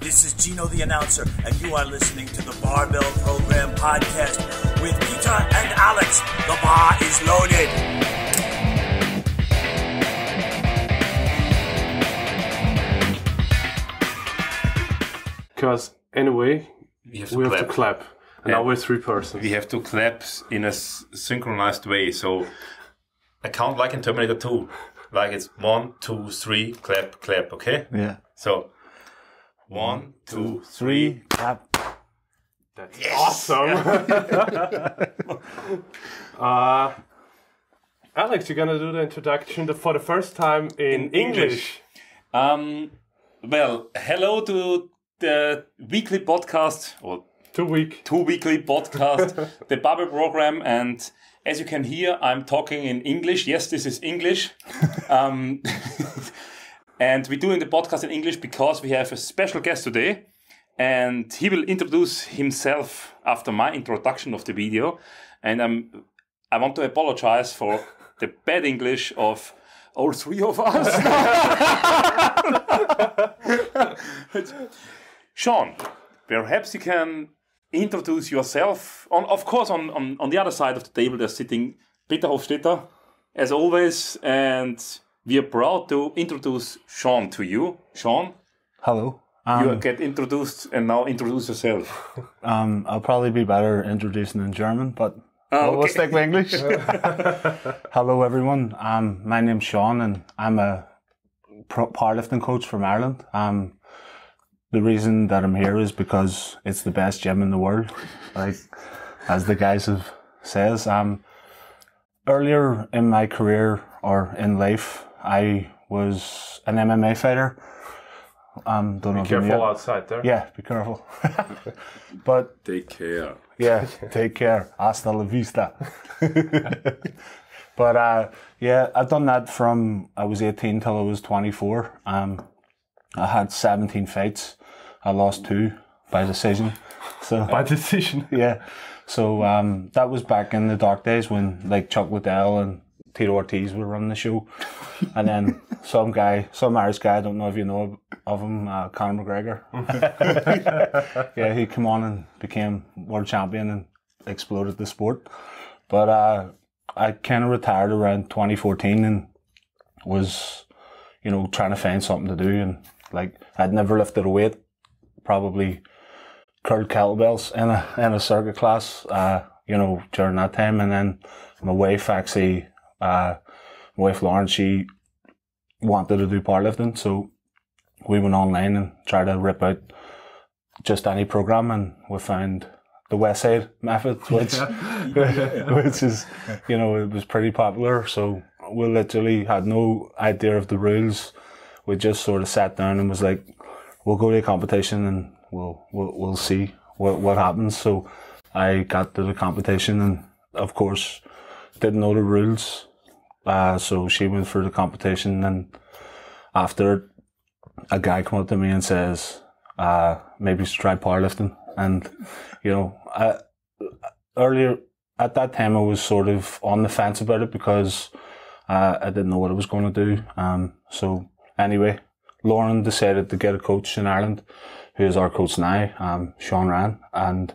This is Gino the announcer, and you are listening to the Barbell Program Podcast with Peter and Alex. The bar is loaded. Because anyway, we have to clap. And now we're three persons. We have to clap in a synchronized way. So I count like in Terminator 2. Like it's 1, 2, 3, clap, clap, okay? Yeah. So 1, 2, 3, clap. That's awesome. Alex, you're gonna do the introduction for the first time in English. Well, hello to the weekly podcast, or two weekly podcast, the Barbell Program, and as you can hear, I'm talking in English. Yes, this is English. And we're doing the podcast in English because we have a special guest today, and he will introduce himself after my introduction of the video. And I want to apologize for the bad English of all three of us. Sean, perhaps you can introduce yourself. Of course, on the other side of the table, there's sitting Peter Hofstetter, as always, and we are proud to introduce Sean to you. Sean? Hello. You get introduced, and now introduce yourself. I'll probably be better introducing in German, but we'll stick with English. Hello, everyone. My name's Sean, and I'm a powerlifting coach from Ireland. The reason that I'm here is because it's the best gym in the world, like as the guys have says. Earlier in my career or in life, I was an MMA fighter. Don't know. Be careful outside there. Yeah, be careful. But take care. Yeah, take care. Hasta la vista. But yeah, I've done that from I was 18 till I was 24. I had 17 fights. I lost 2 by decision. So by decision? Yeah. So that was back in the dark days when like Chuck Liddell and Tito Ortiz were running the show. And then some Irish guy, I don't know if you know of him, Conor McGregor. Yeah, he came on and became world champion and exploded the sport. But I kind of retired around 2014 and was, trying to find something to do. And like, I'd never lifted a weight, probably curled kettlebells in a circuit class, during that time. And then my wife actually, my wife Lauren, she wanted to do powerlifting, so we went online and tried to rip out just any program, and we found the West Side method, which is, it was pretty popular. So we literally had no idea of the rules. We just sort of sat down and was like, we'll go to a competition and we'll see what happens. So I got to the competition and of course didn't know the rules. So she went for the competition, and after a guy came up to me and says, maybe you should try powerlifting. And, earlier at that time I was sort of on the fence about it because I didn't know what I was going to do. So anyway, Lauren decided to get a coach in Ireland, who is our coach now, Sean Ryan. And,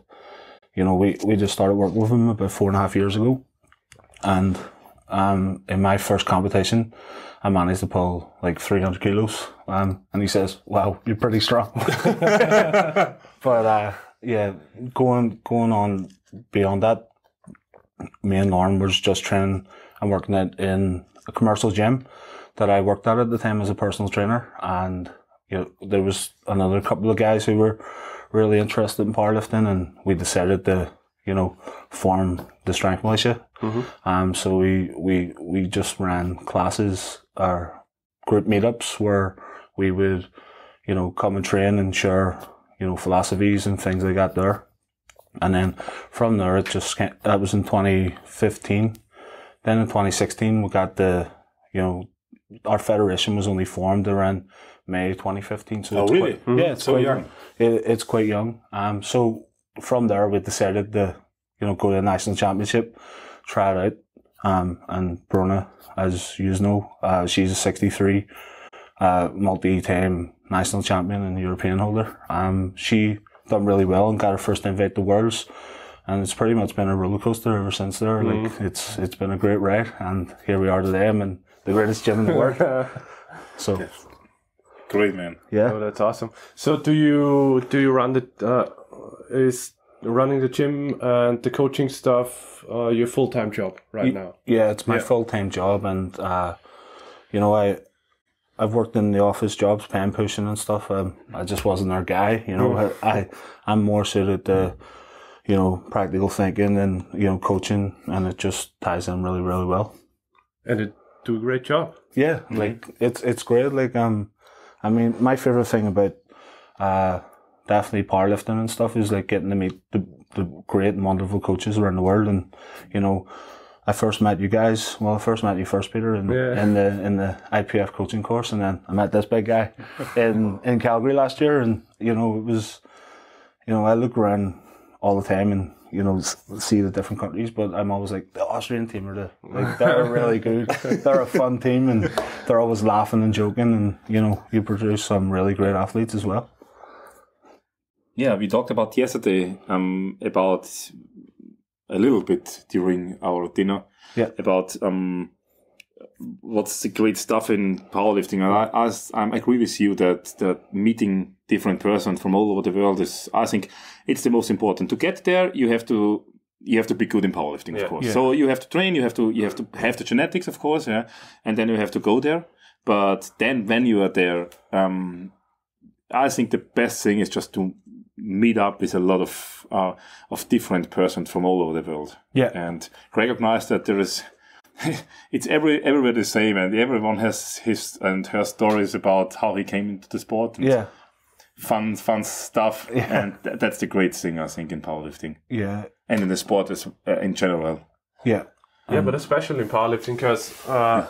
we just started working with him about 4.5 years ago. And in my first competition, I managed to pull like 300 kilos. And he says, wow, you're pretty strong. But yeah, going on beyond that, me and Lauren was just training and working out in a commercial gym that I worked at the time as a personal trainer. And there was another couple of guys who were really interested in powerlifting, and we decided to, form the Strength Militia. Mm-hmm. So we just ran classes or group meetups where we would, come and train and share, philosophies and things like that there. And then from there, that was in 2015. Then in 2016, we got our federation was only formed around May 2015. So really? Mm-hmm. Yeah, it's so young. It's quite young. So from there, we decided to, go to the national championship, try it out. And Bruna, as you know, she's a 63, multi-time national champion and European holder. She done really well and got her first invite to Worlds, and it's pretty much been a roller coaster ever since there. Like it's been a great ride, and here we are today. I'm in the greatest gym in the world. So Great, man. yeah, Oh, that's awesome. So do you run is running the gym and the coaching stuff your full-time job right now? Yeah, it's my full-time job, and you know, I've worked in the office jobs, pen pushing and stuff. I just wasn't our guy, you know. I'm more suited to, you know, practical thinking and, you know, coaching, and it just ties in really, really well. And it do a great job. Yeah, like it's great. Like I mean, my favorite thing about definitely powerlifting and stuff is like getting to meet the great and wonderful coaches around the world. And you know, I first met you guys. Well, I first met you first, Peter, in the IPF coaching course, and then I met this big guy in Calgary last year. And you know, it was, you know, I look around all the time and, you know, see the different countries, but I'm always like, the Austrian team they're really good. They're a fun team, and they're always laughing and joking, and you know, you produce some really great athletes as well. Yeah, we talked about yesterday about a little bit during our dinner about what's the great stuff in powerlifting. And I agree with you that meeting different persons from all over the world is, I think, it's the most important. To get there, you have to be good in powerlifting, of course. Yeah. So you have to train, you have to have the genetics, of course, and then you have to go there. But then when you are there, I think the best thing is just to meet up with a lot of different persons from all over the world. Yeah. And recognize that there is it's everywhere the same, and everyone has his and her stories about how he came into the sport. And fun stuff, and that's the great thing, I think, in powerlifting. Yeah, and in the sport as in general. Yeah. Yeah, but especially in powerlifting, because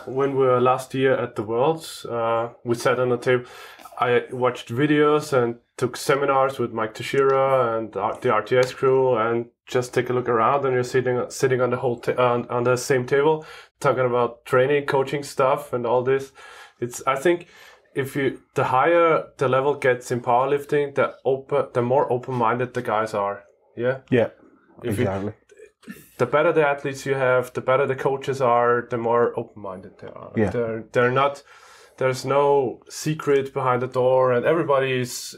when we were last year at the Worlds, we sat on a table. I watched videos and took seminars with Mike Teixeira and the RTS crew, and just take a look around, and you're sitting on the whole on the same table, talking about training, coaching stuff, and all this. I think the higher the level gets in powerlifting, the more open-minded the guys are. Yeah. Yeah. Exactly. The better the athletes you have, the better the coaches are, the more open-minded they are. Yeah. They're not. There's no secret behind the door, and everybody is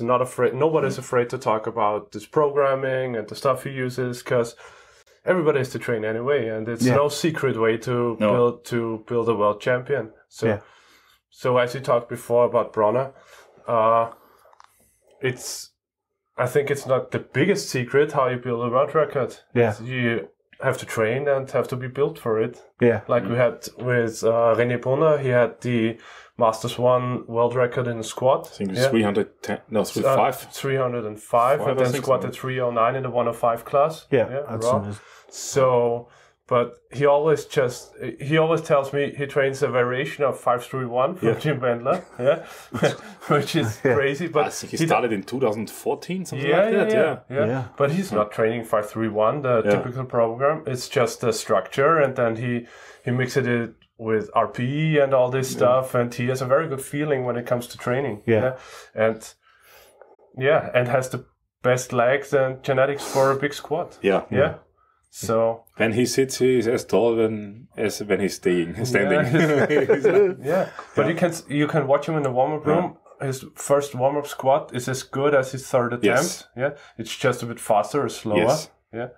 not afraid. Nobody's afraid to talk about this programming and the stuff he uses, because everybody has to train anyway, and it's no secret way to build a world champion. So as you talked before about Bronner, I think it's not the biggest secret how you build a world record. Yeah. You have to train and have to be built for it. Yeah. Like we had with René Brunner, he had the Masters 1 world record in the squat. I think it was 310, no, 305, and then squatted 309 in the 105 class. Yeah, that's amazing. So, but he always tells me he trains a variation of 531 from Jim Bendler, which is crazy. But I think he started in 2014, something like that. Yeah. But he's not training 531, the typical program. It's just the structure, and then he mixes it with RPE and all this stuff, and he has a very good feeling when it comes to training. And has the best legs and genetics for a big squat. Yeah. So when he sits, he is as tall as when he's standing. But you can watch him in the warm-up room. His first warm-up squat is as good as his third attempt. Yeah, it's just a bit faster or slower. Yeah.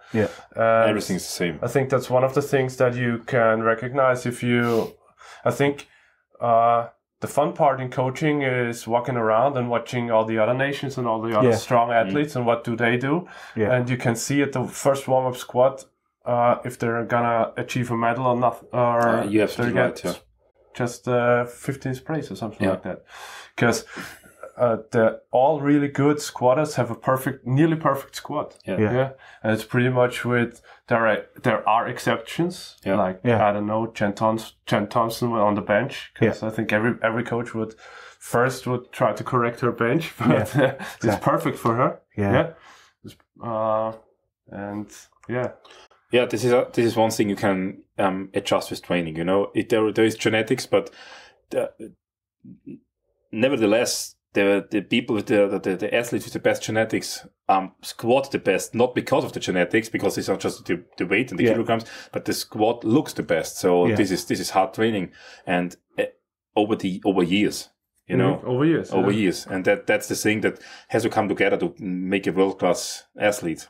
Everything's the same. I think that's one of the things that you can recognize I think the fun part in coaching is walking around and watching all the other nations and all the other strong athletes and what do they do. Yeah. And you can see at the first warm-up squat if they're gonna achieve a medal or not, or you have to get just 15th place or something like that. Because all really good squatters have a nearly perfect squat. Yeah. And it's pretty much there are exceptions. Yeah. Like, I don't know, Jen Thompson on the bench. Because I think every coach would try to correct her bench. But it's perfect for her. Yeah. Yeah, this is one thing you can adjust with training. You know, there is genetics, but nevertheless, the people with the athletes with the best genetics squat the best, not because of the genetics, because it's not just the weight and the kilograms, but the squat looks the best. So this is hard training, and over years. You know, over years, and that's the thing that has to come together to make a world class athlete.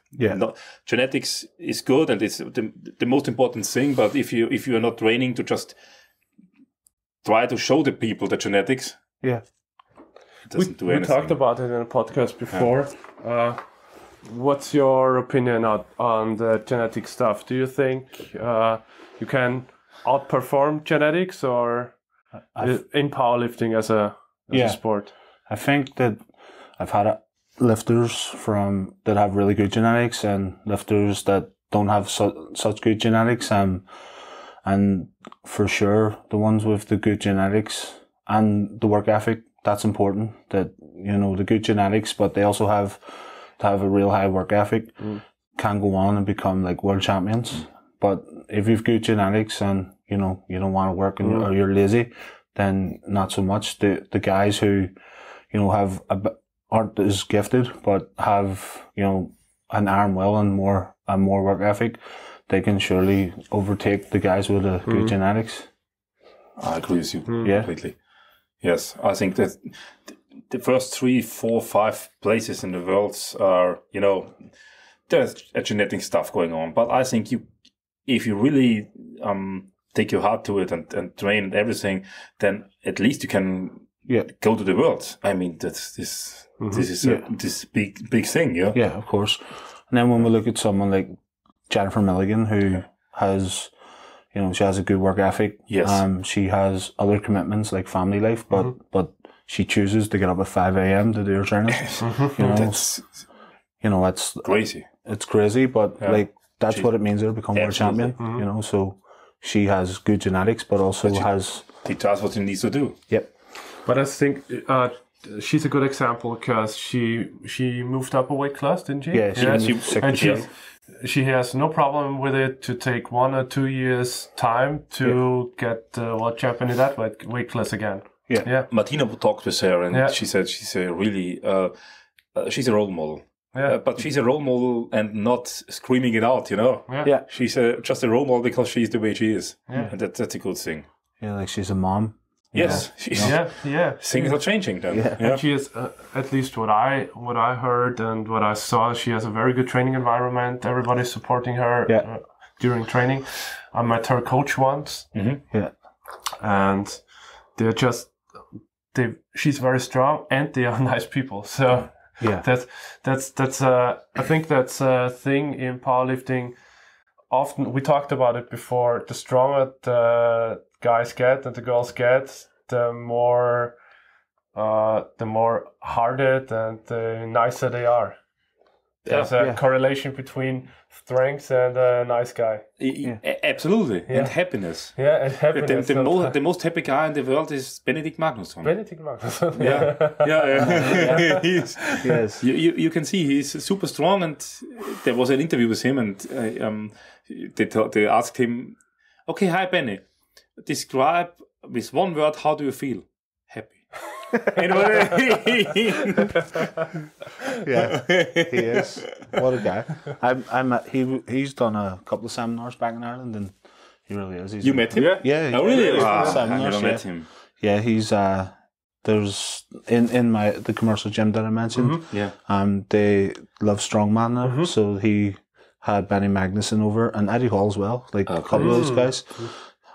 Genetics is good, and it's the most important thing. But if you are not training to just try to show the people the genetics, it doesn't do anything. We talked about it in a podcast before. What's your opinion on the genetic stuff? Do you think you can outperform genetics, or in powerlifting as a sport? I think that I've had lifters that have really good genetics and lifters that don't have such good genetics, and for sure the ones with the good genetics and the work ethic, that's important. That, you know, the good genetics, but they also have to have a real high work ethic, can go on and become like world champions. But if you've good genetics and, you know, you don't want to work or you're lazy, then not so much. The guys who, you know, aren't as gifted but have, you know, an iron will and more work ethic, they can surely overtake the guys with the good genetics. I agree with you completely. Yes, I think that the first 3, 4, 5 places in the world are, you know, there's a genetic stuff going on. But I think if you really take your heart to it and train and everything, then at least you can go to the world. I mean, this is this big thing, yeah. Yeah, of course. And then when we look at someone like Jennifer Milligan, who has, you know, she has a good work ethic. Yes. She has other commitments like family life, but she chooses to get up at 5 a.m. to do her training. You know, that's crazy. It's crazy, but that's what it means to become world champion. You know, so she has good genetics, but also she does what she needs to do. Yep. But I think she's a good example because she moved up a weight class, didn't she? Yeah, she has no problem with it to take 1 or 2 years time to get world champion in that weight class again. Yeah. Martina talked with her, and she said she's a really she's a role model. Yeah. But she's a role model and not screaming it out, you know? Yeah. She's just a role model because she's the way she is. Yeah. And that's a good thing. Yeah, like she's a mom. Yes. Things are changing then. Yeah. And she is, at least what I heard and what I saw, she has a very good training environment. Everybody's supporting her during training. I met her coach once. Mm-hmm. Yeah. And they're she's very strong and they are nice people. So that's I think that's a thing in powerlifting. Often we talked about it before. The stronger the guys get and the girls get, the more hearted and the nicer they are. There's a correlation between strength and a nice guy. Absolutely, and happiness. Yeah, and happiness. The most happy guy in the world is Benedikt Magnusson. Yes. You can see he's super strong, and there was an interview with him, and they asked him, "Okay, hi Benny, describe with one word how do you feel? Happy." You know what I mean? Yeah, he is. What a guy! He's done a couple of seminars back in Ireland, and he really is. You met him? Yeah. Oh, really? I never met him. Yeah, he's there's in the commercial gym that I mentioned. They love strongman now, so he had Benny Magnusson over and Eddie Hall as well. Like a couple of those guys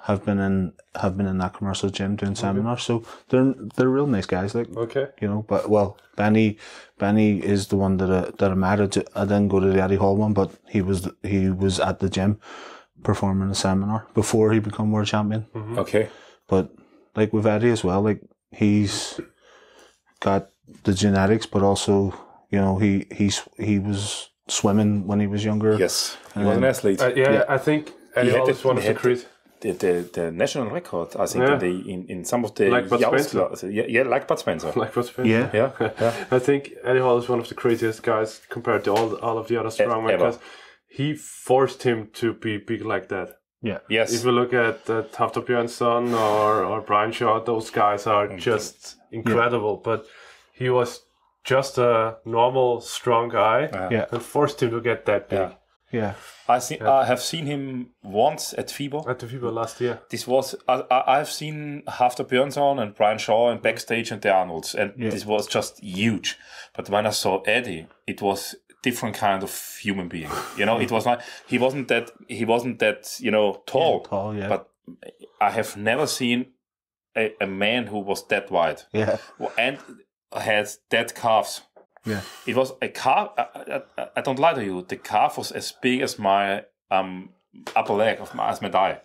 have been in that commercial gym doing seminars, so they're real nice guys. Like, you know, but Benny is the one that I met. I didn't go to the Eddie Hall one, but he was at the gym performing a seminar before he became world champion. Okay, but like with Eddie as well, like he's got the genetics, but also, you know, he was swimming when he was younger. Yes, he was an athlete. I think Eddie Hall is one of the crazy. The national record, I think, in some of the like Bud Spencer. Like Bud Spencer. Yeah. I think Eddie Hall is one of the craziest guys compared to all of the other strongmen because he forced him to be big like that. Yeah. Yes. If you look at Hafthor Björnsson or Brian Shaw, those guys are just incredible. But he was just a normal, strong guy, and forced him to get that big. Yeah. I have seen him once at FIBO. At the FIBO last year. This was I've seen Hafthor Björnsson and Brian Shaw and backstage and the Arnolds, and this was just huge. But when I saw Eddie, it was different kind of human being. It was not. He wasn't that. Tall. Tall, yeah. But I have never seen a man who was that wide. Yeah. And has that calves. Yeah. It was a calf. I don't lie to you. The calf was as big as my upper leg as my thigh.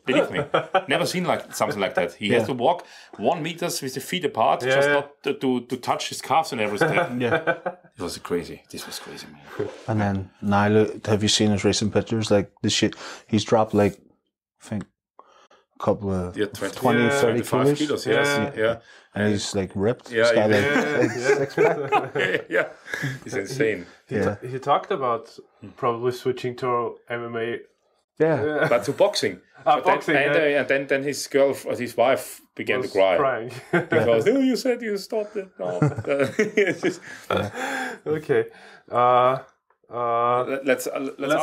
Believe me, never seen something like that. He has to walk 1 meter with the feet apart, not to touch his calves and everything. It was crazy. This was crazy, man. And then Niall, have you seen his recent pictures? Like this shit, he's dropped I think a couple of 20, 30 kilos. Yes. Yeah. And he's ripped. Yeah, six pack. Yeah. It's insane. He talked about probably switching to MMA. Yeah. But to boxing. Boxing. And then his wife began to cry. Crying. Because, you said you stopped it. No. Okay. Let's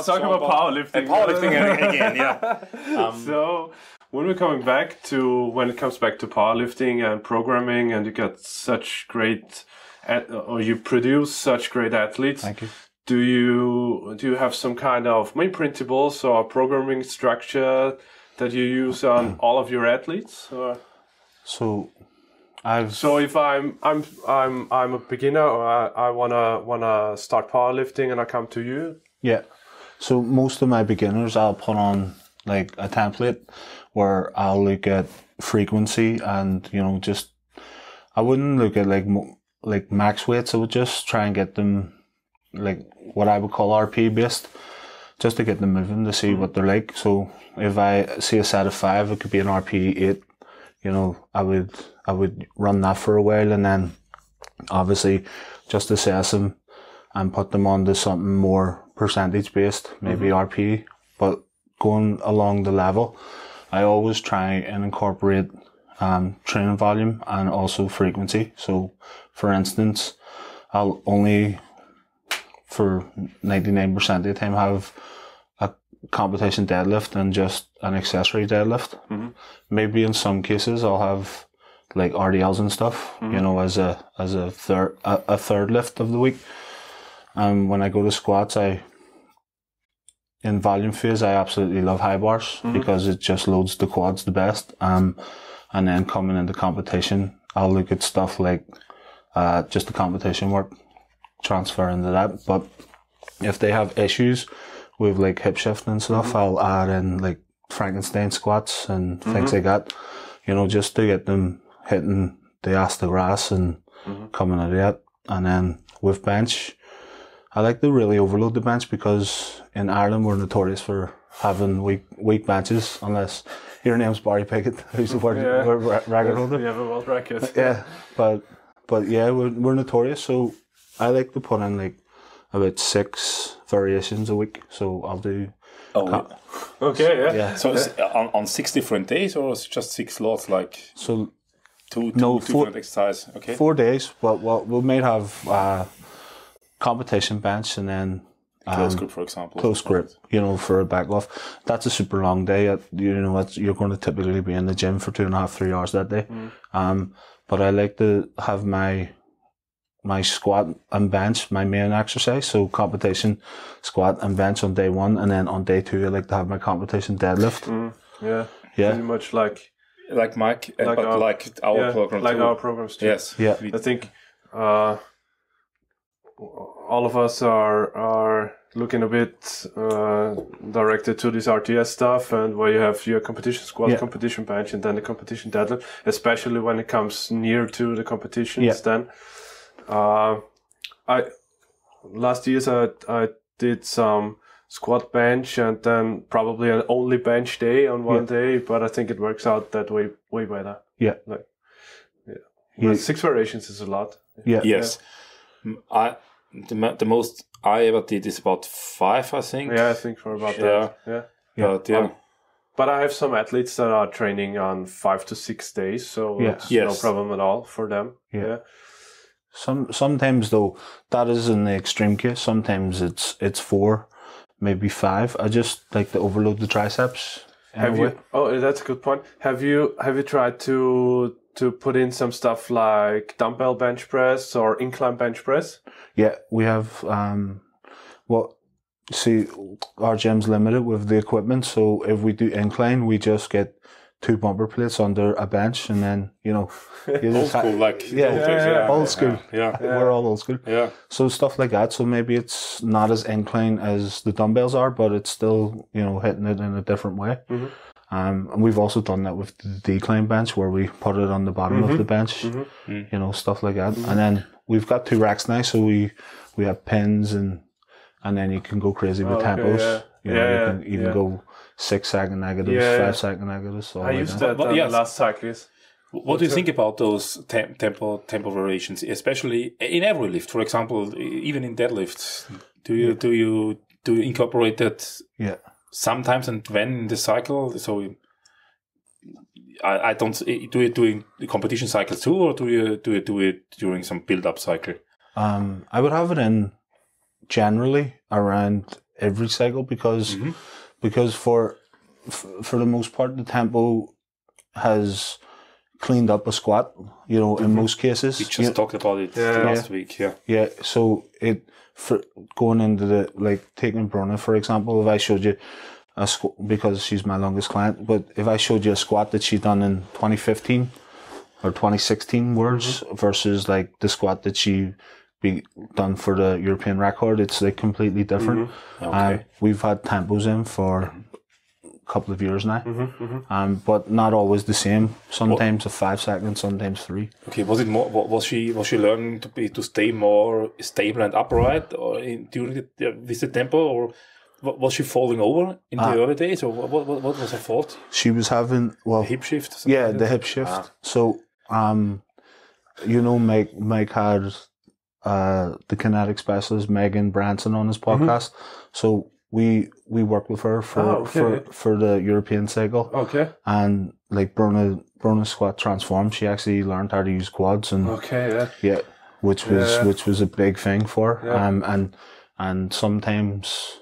talk about powerlifting. Powerlifting again, yeah. So when it comes back to powerlifting and programming, and you get such great, or you produce such great athletes. Thank you. Do you have some kind of main principles or programming structure that you use on all of your athletes? Or? So if I'm a beginner, or I wanna start powerlifting, and I come to you. Yeah. So most of my beginners, I'll put on a template where I'll look at frequency and I wouldn't look at max weights. I would just try and get them what I would call RP based, just to get them moving to see what they're like. So if I see a set of 5, it could be an RP 8. I would run that for a while, and then obviously just assess them and put them onto something more percentage based, maybe RP, but going along the level. I always try and incorporate training volume and also frequency. So for instance, I'll only for 99% of the time have a competition deadlift and just an accessory deadlift. Maybe in some cases I'll have RDLs and stuff, as a third lift of the week. When I go to squats, in volume phase, I absolutely love high bars because it just loads the quads the best. And then coming into competition, I'll look at stuff just the competition work, transfer into that. But if they have issues with hip shift and stuff, I'll add in Frankenstein squats and things like that, just to get them hitting the ass to grass and coming at it. And then with bench, I like to really overload the bench, because in Ireland we're notorious for having weak benches, unless your name's Barry Pickett, who's the world record holder. You have a world record. Yeah, but yeah, we're notorious. So I like to put in about 6 variations a week. So I'll do. Okay, yeah. So it's on 6 different days, or is it just 6 lots? So two different exercises. Okay. 4 days. Well, we might have competition bench, and then close grip, for example. Close grip, for a back off. That's a super long day. You're going to typically be in the gym for 2.5, 3 hours that day. But I like to have my squat and bench my main exercise. So competition, squat and bench on day 1, and then on day 2 I like to have my competition deadlift. Yeah. Pretty much like Mike, but our program too. Our programs too. Yes. Yeah. I think all of us are looking a bit directed to this RTS stuff, and where you have your competition squat, competition bench, and then the competition deadlift, especially when it comes near to the competitions. Then last year I did some squat bench, and then probably an only bench day on one day, but I think it works out that way better. Yeah. But 6 variations is a lot. Yeah. Yes. The most I ever did is about 5, I think. Yeah, I think for about that. Yeah. But I have some athletes that are training on 5 to 6 days, so it's no problem at all for them. Yeah. Sometimes though, that is in the extreme case. Sometimes it's 4, maybe 5. I just like to overload the triceps. Have you? Oh, that's a good point. Have you tried to put in some stuff like dumbbell bench press or incline bench press? Yeah, we have. See, our gym's limited with the equipment, so if we do incline, we just get 2 bumper plates under a bench, and then you old school, like old school. Yeah. We're all old school. Yeah. So stuff like that. So maybe it's not as incline as the dumbbells are, but it's still hitting it in a different way. Mm-hmm. And we've also done that with the decline bench, where we put it on the bottom of the bench. Mm-hmm. Stuff like that. And then we've got 2 racks now, so we have pins and then you can go crazy with tempos. You can even go 6-second negatives, 5-second negatives. I used that last cyclist. What do you think about those tempo variations, especially in every lift? For example, even in deadlifts, do you incorporate that? Yeah. Sometimes and when in the cycle? So I don't do it during the competition cycle too, or do you do it during some build-up cycle? I would have it in generally around every cycle because for the most part the tempo has cleaned up a squat, in most cases. We just talked about it last week. Yeah. So for going into the taking Bruna for example, if I showed you a squat, because she's my longest client, but if I showed you a squat that she done in 2015 or 2016 words versus like the squat that she be done for the European record, it's like completely different. Okay. We've had tempos in for a couple of years now, but not always the same. Sometimes a 5 seconds, sometimes 3. Okay, was it more? Was she learning to stay more stable and upright, or during with the tempo, or was she falling over in the early days, or what was her fault? She was having hip shift. Yeah, the hip shift. So Mike had the kinetic specialist Megan Branson on his podcast. So we work with her for the European cycle. Okay. And like Bruna's squat transformed. She actually learned how to use quads and which was a big thing for her. Yeah. And sometimes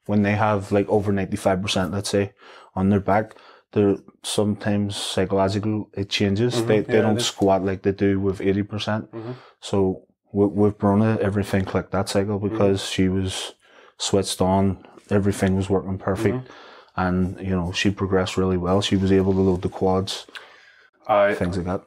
when they have like over 95%, let's say, on their back, they're sometimes psychological, it changes. They don't squat like they do with 80%. So with Bruna, everything clicked that cycle because she was switched on. Everything was working perfect. And, she progressed really well. She was able to load the quads, things like that.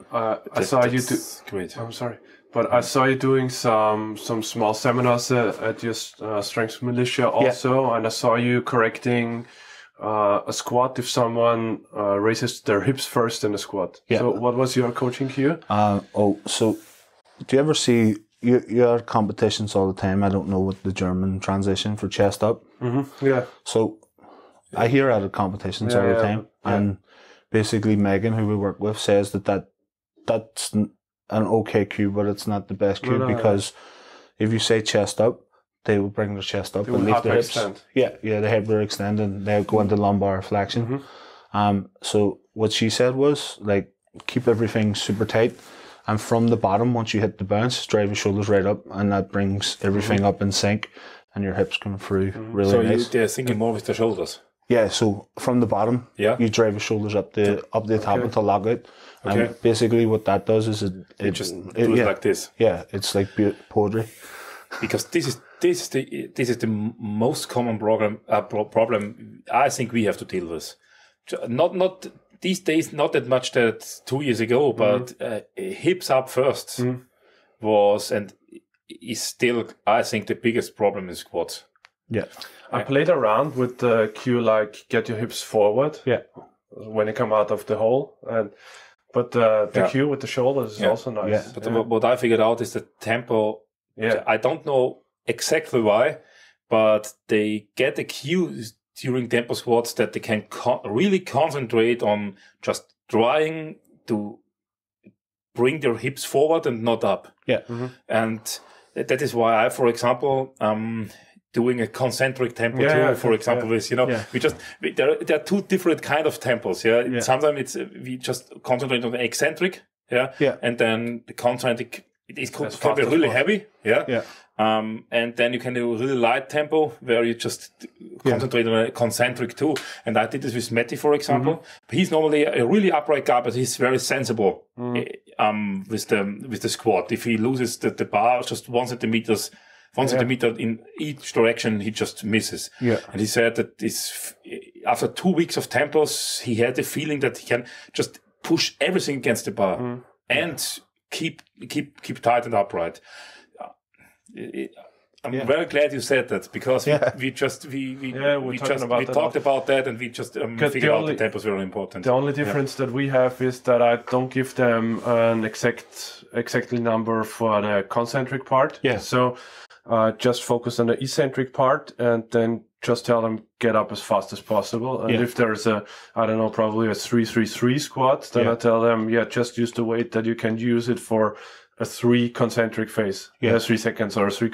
I saw you do... Great. I'm sorry. But I saw you doing some small seminars at your Strength Militia also. And I saw you correcting a squat if someone raises their hips first in a squat. Yeah. So what was your coaching cue? So do you ever see... You are competitions all the time. I don't know what the German transition for chest up. Yeah. So I hear at competitions all the time. And basically Megan, who we work with, says that's an okay cue, but it's not the best cue because if you say chest up, they will bring their chest up and leave their hips. Extend. Yeah, the hip will extend and they'll go into lumbar flexion. So what she said was like keep everything super tight. And from the bottom, once you hit the bounce, drive your shoulders right up, and that brings everything up in sync, and your hips come through really nice. So they're thinking more with the shoulders? Yeah, so from the bottom, you drive your shoulders up the top with the lockout. Okay. And basically what that does is it just do it like this. Yeah, it's like poetry. Because this is the most common problem I think we have to deal with. Not these days, not that much that 2 years ago, but hips up first was and is still, I think, the biggest problem in squats. Yeah. I played around with the cue like get your hips forward. Yeah. When you come out of the hole. But the cue with the shoulders is also nice. Yeah. But what I figured out is the tempo. Yeah. I don't know exactly why, but they get a cue during tempo squats that they can really concentrate on just trying to bring their hips forward and not up. Yeah. And that is why I, for example, doing a concentric tempo too, for example, is, there are two different kind of tempos. Yeah. Sometimes we just concentrate on the eccentric. Yeah. Yeah. And then the concentric it can be really heavy. Yeah. And then you can do really light tempo where you just concentrate on a concentric too. And I did this with Matty, for example. He's normally a really upright guy, but he's very sensible with the squat. If he loses the bar just 1 centimeter in each direction, he just misses. Yeah. And he said that after 2 weeks of tempos, he had the feeling that he can just push everything against the bar and keep tight and upright. I'm very glad you said that, because we talked about that, and we just figured out the tempo is very important. The only difference that we have is that I don't give them an exactly number for the concentric part. Yeah. So just focus on the eccentric part, and then just tell them get up as fast as possible. And if there's probably a 3-3-3 squat, then I tell them, just use the weight that you can use it for a 3 concentric phase, 3 seconds, or a 3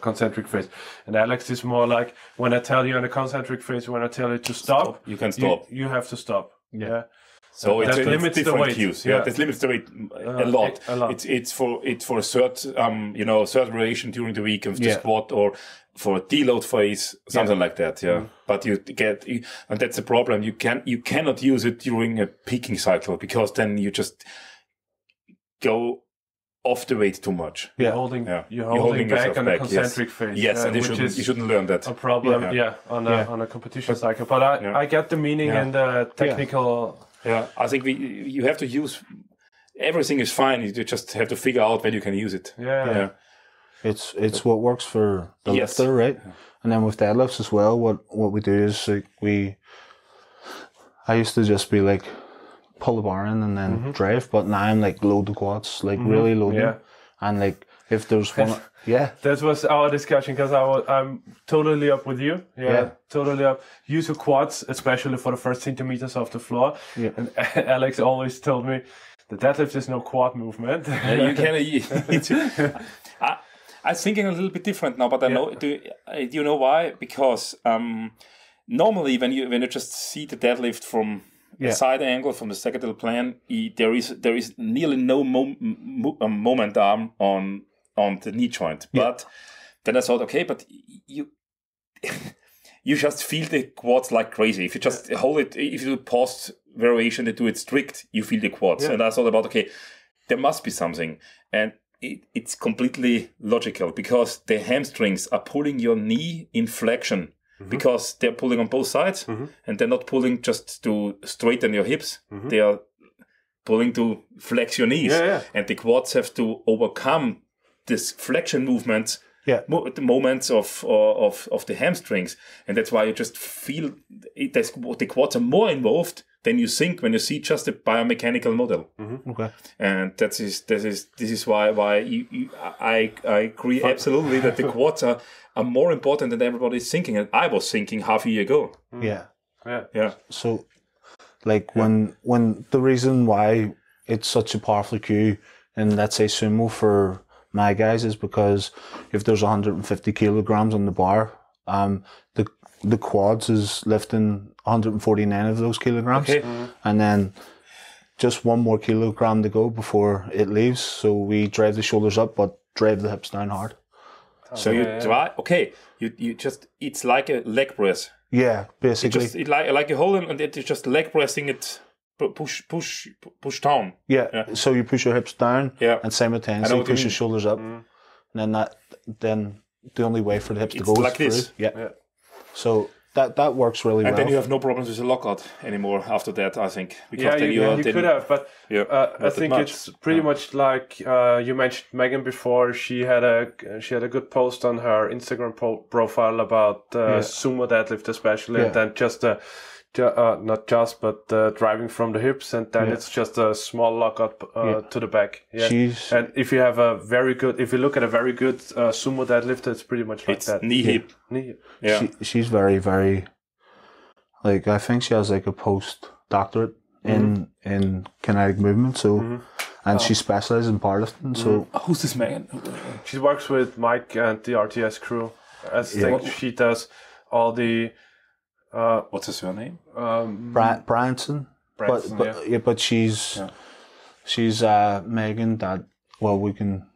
concentric phase. And Alex is more like, when I tell you in a concentric phase, when I tell you to stop, you can stop. You have to stop. Yeah. So it limits different cues. Yeah, that limits the weight a lot. It's for a certain certain variation during the week of the squat, or for a deload phase, something like that. Yeah, but and that's the problem. You cannot use it during a peaking cycle, because then you just go off the weight too much. You're holding back on the concentric phase. Yes, and you shouldn't learn that. A problem, on a competition cycle. But I get the meaning and the technical. Yeah, I think you have to use. Everything is fine. You just have to figure out when you can use it. Yeah. It's what works for the lifter, right? Yeah. And then with deadlifts as well, what we do is I used to just be like, pull the bar in and then drive, but now I'm like load the quads, like really load them. And like if there's one, that was our discussion, because I'm totally up with you. Totally up. Use your quads, especially for the first centimeters of the floor. And Alex always told me the deadlift is no quad movement. You can. I'm thinking a little bit different now, but I know. Do you know why? Because normally when you just see the deadlift from a side angle, from the secondary plane, there is nearly no moment arm on the knee joint. But then I thought, okay, but you just feel the quads like crazy. If you just hold it, if you do post variation and do it strict, you feel the quads. And I thought about, okay, there must be something. And it's completely logical, because the hamstrings are pulling your knee in flexion. Because they're pulling on both sides, and they're not pulling just to straighten your hips. They are pulling to flex your knees. And the quads have to overcome this flexion movements, the moments of the hamstrings. And that's why you just feel the quads are more involved than you think when you see just a biomechanical model. Okay. And this is why I agree absolutely that the quads are more important than everybody's thinking, and I was thinking half a year ago. Yeah. So, like when the reason why it's such a powerful cue in, let's say, sumo for my guys, is because if there's 150 kilograms on the bar, the quads is lifting 149 of those kilograms, and then just 1 more kilogram to go before it leaves. So we drive the shoulders up, but drive the hips down hard. So you try, you just, it's like a leg press. Yeah, basically. It's like you hold it and you're just leg pressing it, push down. Yeah. So you push your hips down and simultaneously you push your shoulders up. And then the only way for the hips to go like is this. Yeah. So that works really well. And then you have no problems with the lockout anymore after that, I think. Because you could have, but I think it's pretty much like you mentioned Megan before. She had a good post on her Instagram profile about sumo deadlift especially, and then just not just, but driving from the hips, and then it's just a small lockout to the back. Yeah. And if you look at a very good sumo deadlifter, it's pretty much like that. Knee hip. Yeah. She's very, very, like, I think she has like a post-doctorate in kinetic movement, so, and she specializes in powerlifting, so. Who's this Megan? She works with Mike and the RTS crew. I think she does all the, what's her surname? Branson. But she's Megan that well, we can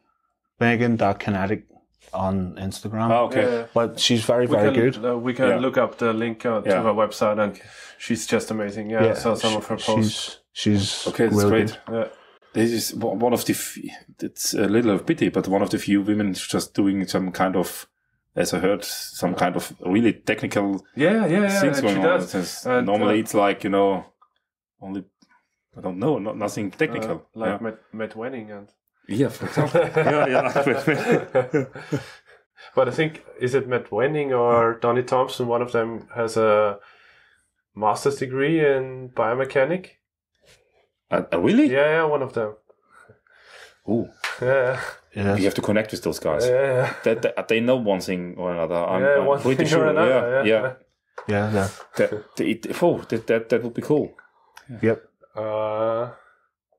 Megan.kinetic on Instagram. Oh, okay. Yeah. But she's very good. We can look up the link to her website, and she's just amazing. Yeah, I saw some of her posts. She's okay. That's really great. good. Yeah. This is one of the. It's a little of pity, but one of the few women just doing some kind of, as I heard, some kind of really technical things going on. Normally, it's like only I don't know, nothing technical, like Matt Wenning and. Yeah, for example. But I think, is it Matt Wenning or Donnie Thompson? One of them has a master's degree in biomechanic. Really? Yeah, one of them. Ooh. Yeah. You have to connect with those guys. Yeah. They know one thing or another. I'm one pretty thing sure. or another. Yeah. That would be cool. Yep.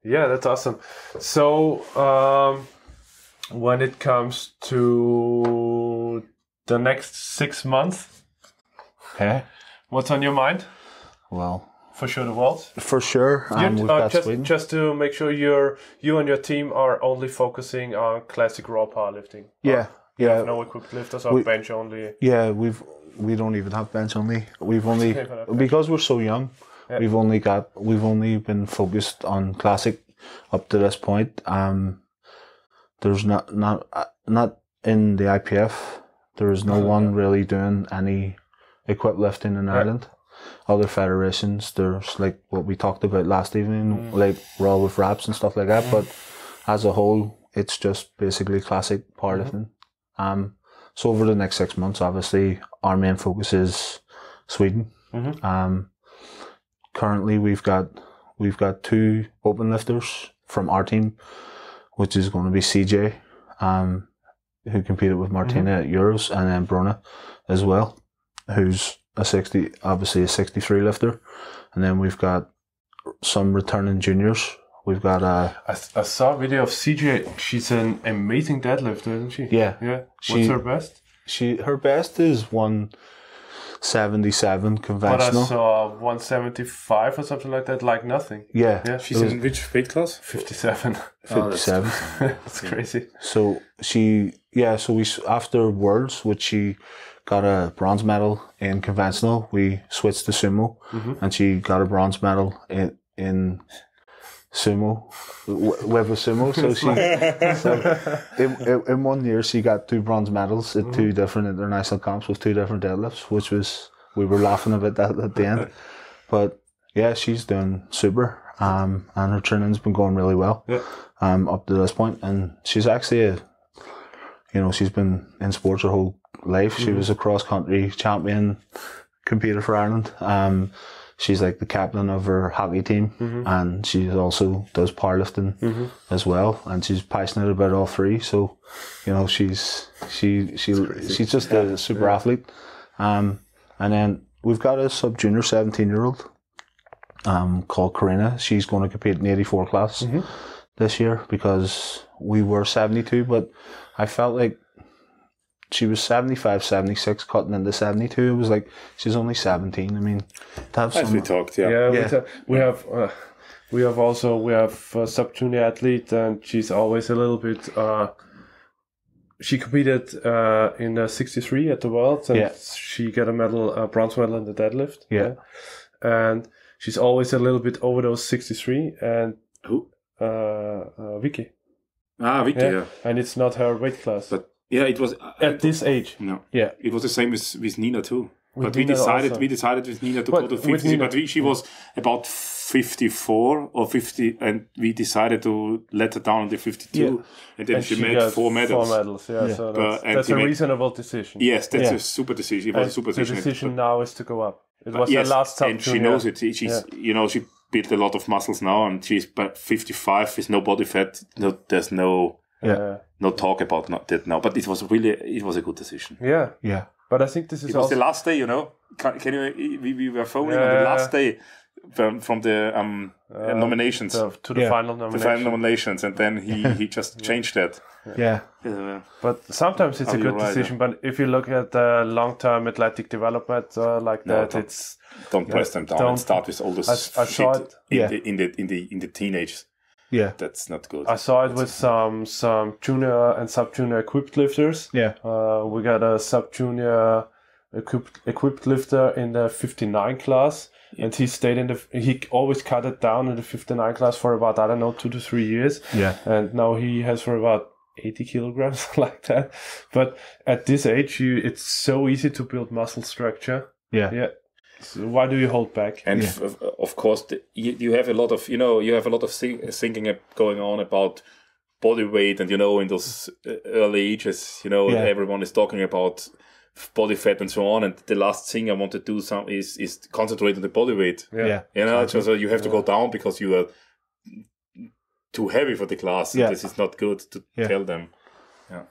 Yeah, that's awesome. So, when it comes to the next 6 months, Okay. what's on your mind? Well, For sure, the world. for sure. We've got Sweden. Just to make sure you and your team are only focusing on classic raw powerlifting. Yeah. No equipped lifters or bench only. Yeah, we don't even have bench only. We've only because we're so young. Yeah. We've only been focused on classic up to this point. There's not in the IPF. There is no one really doing any equipped lifting in Ireland. Other federations, there's like what we talked about last evening, like raw with wraps and stuff like that. But as a whole, it's just basically classic powerlifting. So over the next 6 months, obviously, our main focus is Sweden. Currently, we've got 2 open lifters from our team, which is going to be CJ, who competed with Martina at Euros, and then Bruna as well, who's a 63 lifter. And then we've got some returning juniors. We've got I saw a video of CJ. She's an amazing deadlifter, isn't she? Yeah. What's her best? Her best is 177 conventional. But I saw 175 or something like that, like nothing. Yeah. She's in which weight class? 57. 57. That's crazy. So we after Worlds, which she got a bronze medal in conventional, we switched to sumo, and she got a bronze medal in sumo, with a sumo. So in 1 year she got 2 bronze medals at 2 different international comps with 2 different deadlifts, which we were laughing about that at the end. But yeah, she's doing super, and her training's been going really well up to this point. And she's actually she's been in sports her whole life. She was a cross country champion, competed for Ireland. She's like the captain of her hockey team, and she also does powerlifting as well. And she's passionate about all 3. So, she's just a super athlete. And then we've got a sub junior 17-year-old called Karina. She's going to compete in the 84 class this year, because we were 72, but I felt like she was 75, 76, cutting into 72. It was like, she's only 17. I mean, to have As we talked, we have a sub junior athlete, and she's always a little bit. She competed in 63 at the Worlds, and she got a bronze medal in the deadlift. Yeah. And she's always a little bit over those 63. And who? Vicky. Vicky. Yeah. And it's not her weight class. But yeah, it was at this age. No. Yeah. It was the same with Nina too. With but Nina we decided with Nina to go to 50. But she was about 54 or 50, and we decided to let her down in the 52. Yeah. And then she made 4 medals. 4 medals, yeah. So that's a reasonable decision. Yes, that's a super decision. It was a super decision. The decision now is to go up. It was her last sub and she knows it. She's she built a lot of muscles now, and she's 55 with no body fat. There's no talk about that now. But it was a good decision. Yeah. Yeah. But I think this is also... was the last day, Can you... We were phoning on the last day from the nominations. To the final nominations. The final nominations, and then he just changed that. Yeah. But sometimes it's a good decision, but if you look at long-term athletic development don't press them down and start with all this shit in the teenagers. Yeah. That's not good. I saw it with some junior and sub-junior equipped lifters. Yeah. We got a sub-junior equipped lifter in the 59 class, and he always cut it down in the 59 class for about, I don't know, 2 to 3 years. Yeah. And now he has for about 80 kilograms, like that. But at this age, it's so easy to build muscle structure. Yeah. Yeah. So why do you hold back? And of course, you have a lot of thinking going on about body weight, and in those early ages, everyone is talking about body fat and so on. And the last thing I want to do is concentrate on the body weight. Yeah. So you have to go down because you are too heavy for the class. Yeah. This is not good to tell them. Yeah,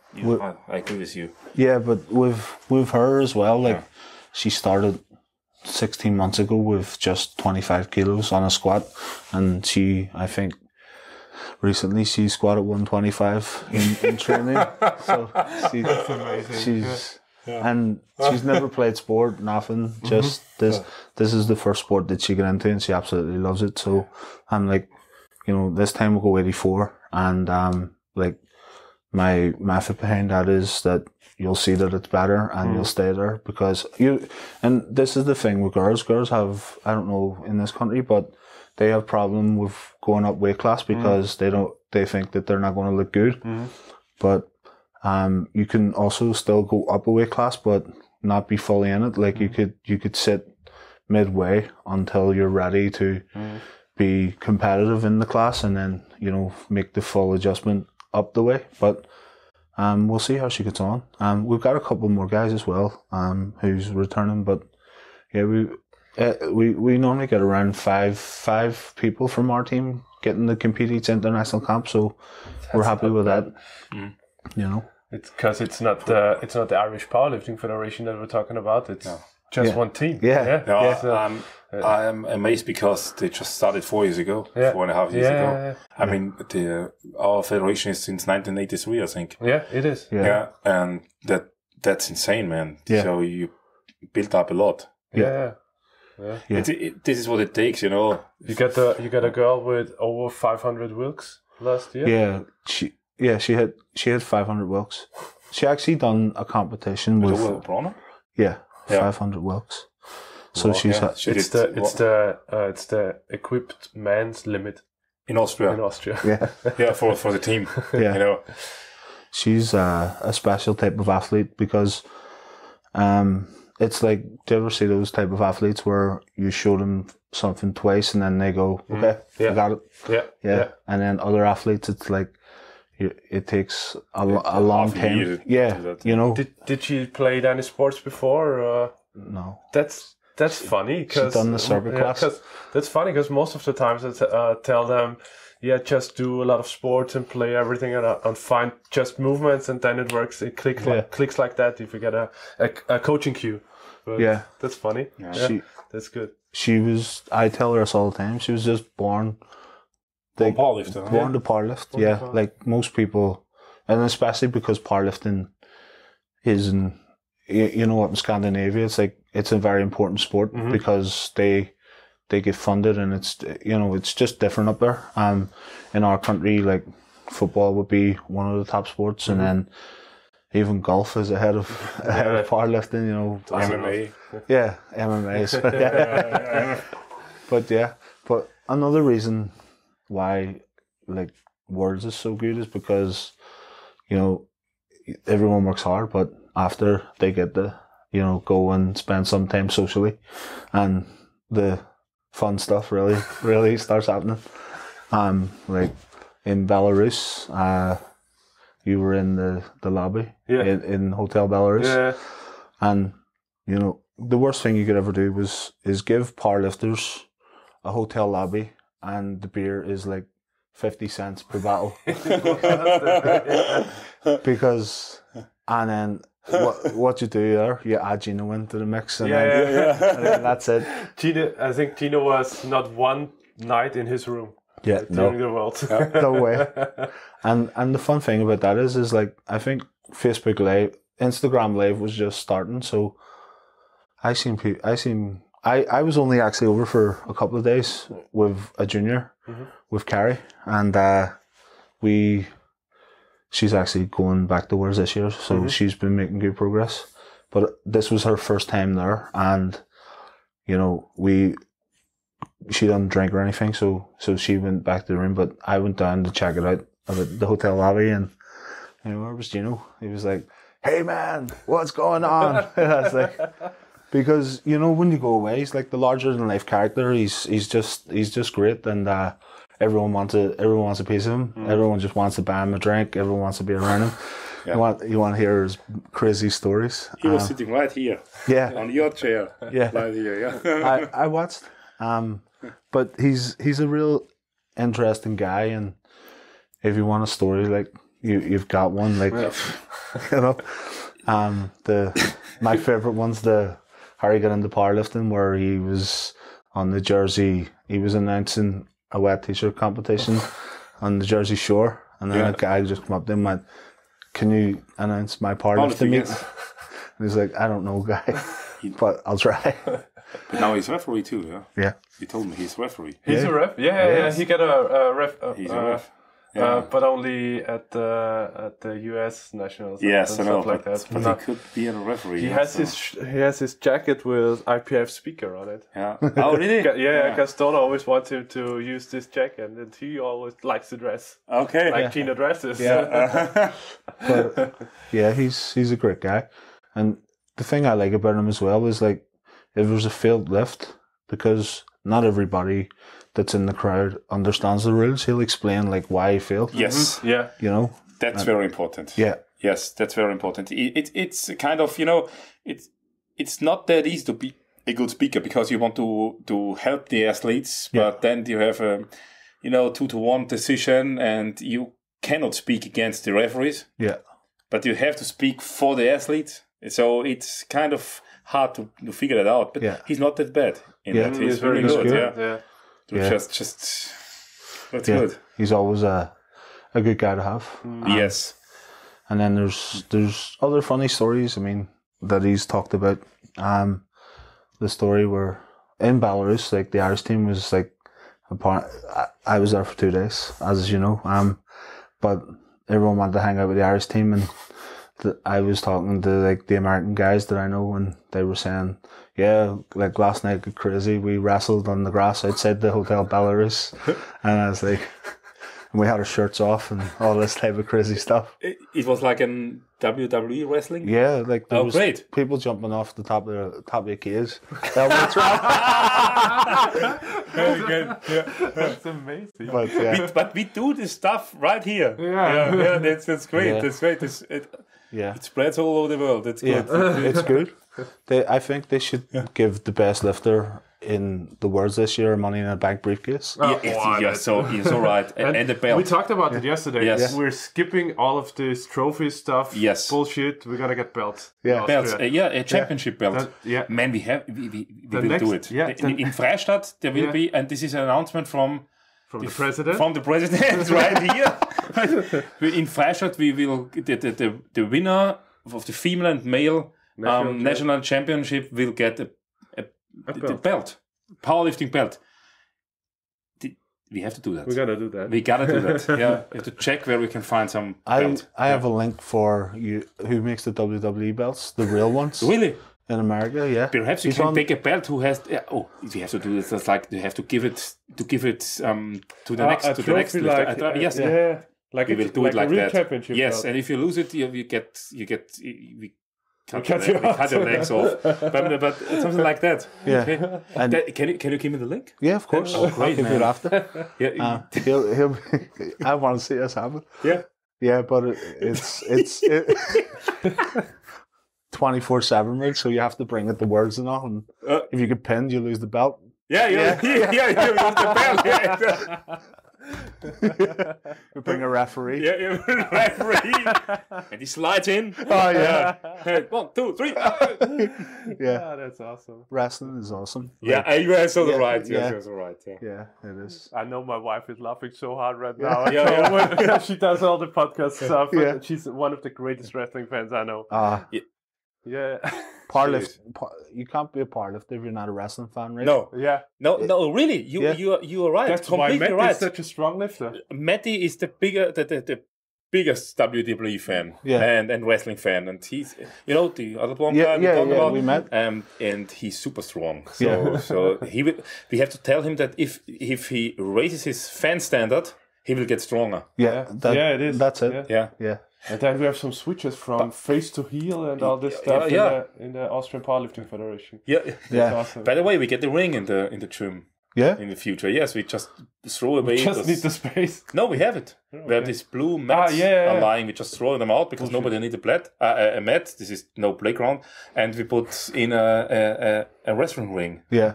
I agree with you. Yeah, but with her as well, like she started 16 months ago with just 25 kilos on a squat, and I think recently she squatted 125 in training. So That's amazing. she's never played sport, nothing. Just this is the first sport that she got into, and she absolutely loves it. So I'm like, this time we'll go 84, and like my method behind that is that you'll see that it's better and you'll stay there, because and this is the thing with girls. Girls have, I don't know in this country, but they have problem with going up weight class because they think that they're not going to look good. But you can also still go up a weight class but not be fully in it. Like you could sit midway until you're ready to be competitive in the class, and then make the full adjustment up the way. But we'll see how she gets on. We've got a couple more guys as well who's returning, but yeah, we normally get around five people from our team getting to compete each international camp, so we're happy with that. It's because it's not the Irish Powerlifting Federation that we're talking about. It's just one team. I am amazed because they just started 4 years ago, 4.5 years ago. I mean, our federation is since 1983, I think. Yeah, it is. Yeah, and that's insane, man. Yeah. So you built up a lot. Yeah. This is what it takes, You got a girl with over 500 Wilks last year. Yeah, she had 500 Wilks. She actually done a competition with over Brona? 500 Wilks. So it's the equipped man's limit in Austria. Yeah, for the team. Yeah, she's a special type of athlete because it's like, do you ever see those type of athletes where you show them something twice and then they go, okay, I got it. Yeah. And then other athletes, it's like it takes a long time. Did she play any sports before? Or? No. That's funny because she's done the circuit class. That's funny because most of the times I tell them, just do a lot of sports and play everything and find just movements, and then it works. It clicks like that if you get a coaching cue. But that's funny. Yeah, that's good. I tell her this all the time. She was just born to powerlift. Yeah, like most people, and especially because powerlifting is in Scandinavia, it's like it's a very important sport because they get funded, and it's just different up there. In our country, like football would be one of the top sports, and then even golf is ahead of powerlifting. MMA. Yeah, MMA. But another reason why like Worlds is so good is because everyone works hard, but after they get to go and spend some time socially, and the fun stuff really starts happening. Like in Belarus, you were in the lobby in Hotel Belarus, and the worst thing you could ever do is give powerlifters a hotel lobby, and the beer is like 50 cents per bottle. Because, and then what you do there, you add Gino into the mix, and then that's it. I think Gino was not one night in his room. During the World. No way. And the fun thing about that is like, I think Instagram Live was just starting, so I I was only actually over for a couple of days with a junior, with Carrie, and she's actually going back to Worlds this year, so she's been making good progress. But this was her first time there, and you know, she didn't drink or anything, so she went back to the room, but I went down to check it out at the hotel lobby, and you know, where was Gino? He was like, "Hey man, what's going on?" And I was like, because you know, when you go away, he's like the larger than life character. He's just great, and everyone wants a piece of him. Everyone just wants to buy him a drink. Everyone wants to be around him. Yeah. You want to hear his crazy stories. He was sitting right here. Yeah. On your chair. Yeah. Right here. Yeah. I watched. But he's a real interesting guy, and if you want a story, like you've got one, like you know. My favorite one's how he got into powerlifting, where he was on the Jersey. He was announcing a wet t-shirt competition on the Jersey Shore, and then a guy just come up to him and went, "Can you announce my powerlifting meet?" Yes. And he's like, "I don't know, guy, but I'll try." But now he's referee too, yeah? Yeah. You told me he's referee. He's a ref? Yeah. He got a ref. He's a ref. Yeah. But only at the US Nationals. Yes, and I know. Stuff like that. But he could be a referee. He has his jacket with IPF speaker on it. Yeah. Oh, really? Yeah, Gaston always wants him to use this jacket, and he always likes to dress. Okay. Like Gina dresses. Yeah. But yeah, he's a great guy, and the thing I like about him as well is, like, if there's a failed lift, because not everybody that's in the crowd understands the rules, he'll explain like why he failed. Yes. Yeah. You know? That's very important. Yeah. Yes, that's very important. It's kind of, you know, it's not that easy to be a good speaker, because you want to help the athletes, but then you have a, 2-to-1 decision, and you cannot speak against the referees. Yeah. But you have to speak for the athletes. So it's kind of hard to figure that out. But he's not that bad in that. He's really good. Yeah. Just that's good. He's always a good guy to have. Yes. And then there's other funny stories, I mean, that he's talked about. The story where in Belarus, like, the Irish team was like I was there for 2 days, as you know. But everyone wanted to hang out with the Irish team, and I was talking to, like, the American guys that I know, and they were saying, yeah, like, last night got crazy. We wrestled on the grass outside the Hotel Belarus, and I was like, and we had our shirts off and all this type of crazy stuff. It was like an WWE wrestling? Yeah, like, there was great. People jumping off the top of the cage. Very good. Yeah. That's amazing. But we do this stuff right here. Yeah. That's great. Yeah. That's great. It spreads all over the world. That's good. It's good. I think they should give the best lifter in the worlds this year Money in a Bank briefcase. You're so right. And the belt. We talked about it yesterday. Yes. We're skipping all of this trophy stuff. Yes. Bullshit. We gotta get belts. Yeah. Belts. A championship belt. Man, we will do it. Yeah. In Freistadt, there will be, and this is an announcement from the president. From the president, right here. In Freistadt, we will the winner of the female and male national championship will get the belt, powerlifting belt. We have to do that. We gotta do that. We have to check where we can find some belt. I have a link for you who makes the WWE belts, the real ones. Really? In America, yeah. Perhaps you can take a belt who has. We have to do this. That's like you have to give it to the next. Like, yes. Yeah. Like we will do it like a real that. Championship yes, belt. and if you lose it, we cut your legs off. But something like that. Yeah. Okay. And can you give me the link? yeah, of course. Oh, great, I'll give man. it after. Yeah. He'll I want to see us happen. Yeah. Yeah, but it's 24/7, right? So you have to bring it the words and all. And if you get pinned, you lose the belt. Yeah. You lose the belt. Yeah. We bring a referee. Yeah, referee. And he slides in. Oh yeah. 1, 2, 3. Yeah. That's awesome. Wrestling is awesome. Yeah, you are so right. Yeah. You're so right. Yeah. Yeah, it is. I know my wife is laughing so hard right now. Yeah. She does all the podcast stuff. Yeah. She's one of the greatest wrestling fans I know. Ah. Yeah. You can't be a powerlifter if you're not a wrestling fan, right? No, Yeah. no, really, you are right. That's why Completely Matt right. is such a strong lifter. Matty is the biggest WWE fan and wrestling fan, and he's the other one guy we talked about. We met. And he's super strong. So we have to tell him that if he raises his fan standard, he will get stronger. It is. That's it. Yeah. And then we have some switches from face to heel and all this stuff in the Austrian Powerlifting Federation. Yeah. That's awesome. By the way, we get the ring in the gym. Yeah. In the future, yes, we just throw away. We just need the space. No, we have it. We have these blue mats are lying. We just throw them out because nobody needs a mat. This is no playground, and we put in a wrestling ring. Yeah.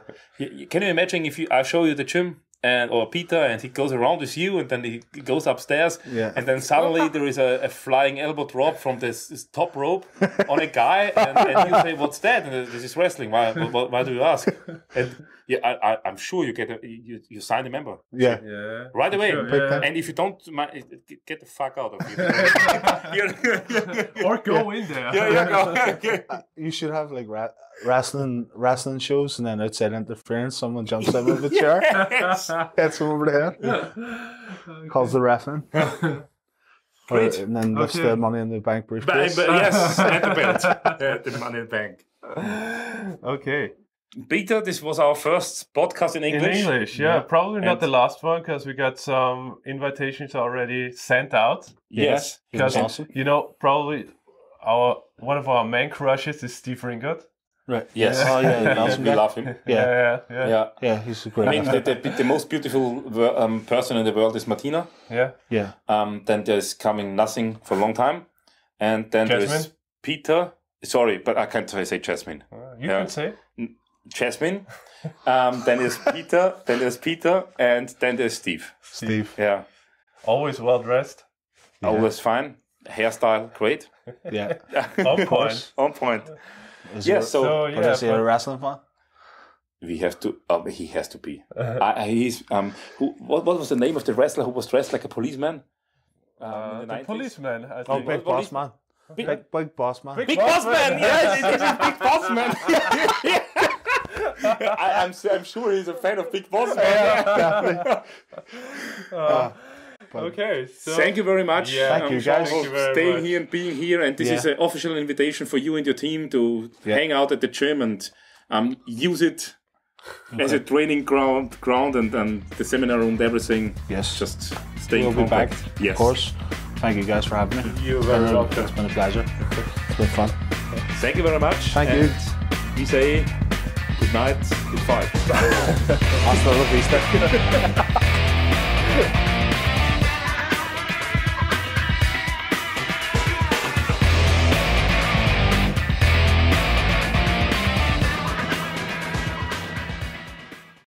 Can you imagine if I show you the gym or Peter and he goes around with you and then he goes upstairs and then suddenly there is a flying elbow drop from this top rope on a guy and you say, "What's that?" And this is wrestling. Why do you ask? And I'm sure you get you sign a member. Yeah. Right away. Sure, And if you don't, get the fuck out of here. Or go in there. Go. You should have like wrestling shows, and then outside interference, someone jumps in with a chair, hits him over the head, calls the ref in. Great. And then lifts the Money in the Bank briefcase. Yes, and the belt. The Money in the Bank. Okay. Peter, this was our first podcast in English. In English, probably not the last one because we got some invitations already sent out. Yes. Because awesome. Probably one of our main crushes is Steve Ringgold. Right. Yes. Oh yeah, awesome we guy. love him. Yeah, he's a great. I mean, the most beautiful person in the world is Martina. Yeah. Then there's coming nothing for a long time, and then there's Jasmine? Peter. Sorry, but I can't say Jasmine. You can say. Jasmine. Then there's Peter. Then there's Peter, and then there's Steve. Steve. Yeah. Always well dressed. Always fine. Hairstyle great. Yeah. On point. On point. Is Yes. So is he a wrestling fan? we have to. He has to be. He's. What was the name of the wrestler who was dressed like a policeman? In the The 90s? policeman, I Oh, think. Big Boss Man. Big Boss Man. Big Boss Man. Yes, it is Big Boss Man. I'm sure he's a fan of Big Boss Man. Okay, so Thank you very much. Thank you, guys. For Thank you very staying much. here and being here. And this is an official invitation for you and your team to hang out at the gym and use it as a training ground and the seminar room, everything. Yes. Just stay We'll in be contact. back. Yes. Of course. Thank you guys for having me. You're very welcome. It's been a pleasure. It's been fun. Thank you very much. Thank you. And we say good night, good fight. Hasta la vista.